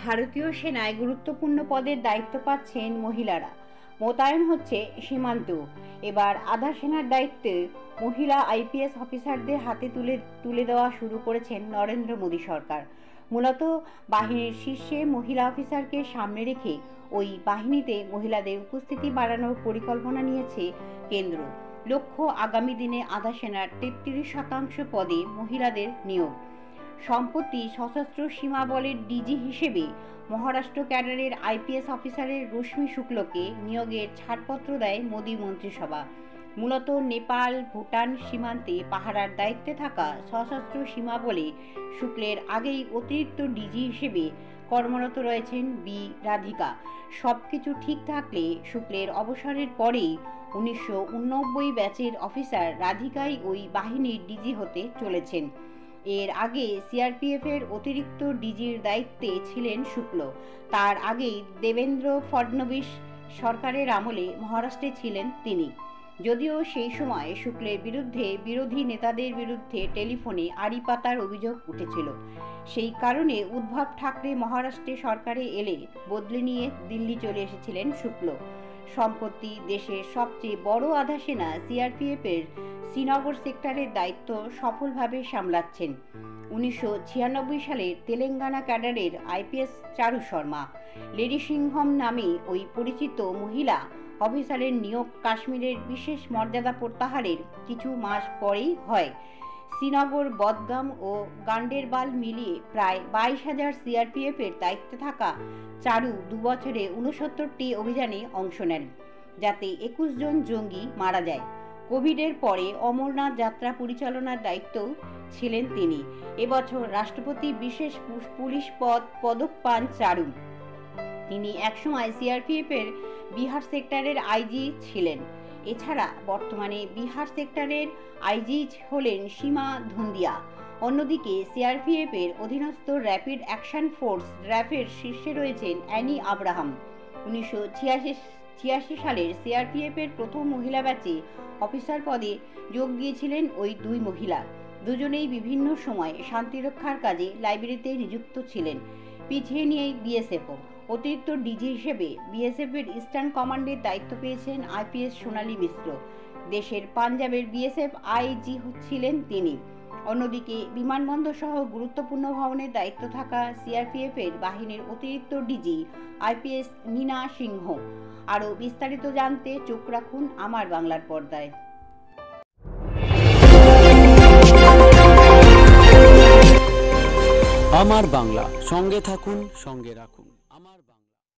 ভারতীয় সেনায় গুরুত্বপূর্ণ পদের দায়িত্ব পাচ্ছেন মহিলারা। মোতায়েন হচ্ছে সীমান্ত। এবার আধা সেনার দায়িত্বে মহিলা আইপিএস অফিসারদের হাতে তুলে দেওয়া শুরু করেছেন নরেন্দ্র মোদী সরকার। মূলত বাহিনীর শীর্ষে মহিলা অফিসারকে সামনে রেখে ওই বাহিনীতে মহিলাদের উপস্থিতি বাড়ানোর পরিকল্পনা নিয়েছে কেন্দ্র। লক্ষ্য আগামী দিনে আধা সেনার 33% পদে মহিলাদের নিয়োগ। সম্প্রতি সশস্ত্র সীমা বলের ডিজি হিসেবে মহারাষ্ট্র ক্যাডারের আইপিএস অফিসারের রশ্মি শুক্লকে নিয়োগের ছাড়পত্র দেয় মোদী মন্ত্রিসভা। মূলত নেপাল ভুটান সীমান্তে পাহারার দায়িত্বে থাকা সশস্ত্র সীমা বলে শুক্লের আগেই অতিরিক্ত ডিজি হিসেবে কর্মরত রয়েছেন বি রাধিকা। সবকিছু ঠিক থাকলে শুক্লের অবসরের পরেই 1989 ব্যাচের অফিসার রাধিকাই ওই বাহিনীর ডিজি হতে চলেছেন। এর আগে সিআরপিএফের অতিরিক্ত ডিজির দায়িত্বে ছিলেন শুক্ল। তার আগেই দেবেন্দ্র ফডনবিস সরকারের আমলে মহারাষ্ট্রে ছিলেন তিনি। যদিও সেই সময় শুক্লের বিরুদ্ধে বিরোধী নেতাদের বিরুদ্ধে টেলিফোনে আড়ি পাতার অভিযোগ উঠেছিল। সেই কারণে উদ্ধব ঠাকরে মহারাষ্ট্রে সরকারে এলে বদলে নিয়ে দিল্লি চলে এসেছিলেন শুক্ল। সম্প্রতি দেশের সবচেয়ে বড় আধা সেনা সিআরপিএফের শ্রীনগর সেক্টরের দায়িত্ব সফলভাবে সামলাচ্ছেন 1996 সালের তেলেঙ্গানা ক্যাডারের আইপিএস চারু শর্মা। লেডি সিংহম নামে ওই পরিচিত মহিলা অফিসারের নিয়োগ কাশ্মীরের বিশেষ মর্যাদা প্রত্যাহারের কিছু মাস পরেই হয়। শ্রীনগর বদগাম ও গান্ডেরবাল মিলিয়ে প্রায় 22,000 সিআরপিএফের দায়িত্বে থাকা চারু 2 বছরে 69টি অভিযানে অংশ নেন, যাতে 21 জন জঙ্গি মারা যায়। কোভিডের পরে অমরনাথ যাত্রা পরিচালনার দায়িত্ব ছিলেন তিনি। এবছর রাষ্ট্রপতি বিশেষ পুলিশ পদক পান চারু। তিনি একসময় সিআরপিএফের বিহার সেক্টরের আইজি ছিলেন। এছাড়া বর্তমানে বিহার সেক্টরের আইজি হলেন সীমা ধুন্দিয়া। অন্যদিকে সিআরপিএফের অধীনস্থ র্যাপিড অ্যাকশন ফোর্স র্যাফের শীর্ষে রয়েছেন অ্যানি আব্রাহাম। 1986 সালের সিআরপিএফের প্রথম মহিলা ব্যাচে অফিসার পদে যোগ দিয়েছিলেন ওই দুই মহিলা। দুজনেই বিভিন্ন সময়ে শান্তিরক্ষার কাজে লাইব্রেরিতে নিযুক্ত ছিলেন। পিছিয়ে নিয়েই বিএসএফও। অতিরিক্ত ডিজি হিসেবে বিএসএফের ইস্টার্ন কমান্ডের দায়িত্ব পেয়েছেন আইপিএস সোনালী মিশ্র। দেশের পাঞ্জাবের বিএসএফ আইজি ছিলেন তিনি। অন্যদিকে বিমানবন্দর সহ গুরুত্বপূর্ণ ভবনের দায়িত্ব থাকা সিআরপিএফের বাহিনীর অতিরিক্ত ডিজি আইপিএস মীনা সিংহ। আরও বিস্তারিত জানতে চোখ রাখুন আমার বাংলার পর্দায়। আমার বাংলা, সঙ্গে থাকুন, সঙ্গে রাখুন। আমার বাংলা।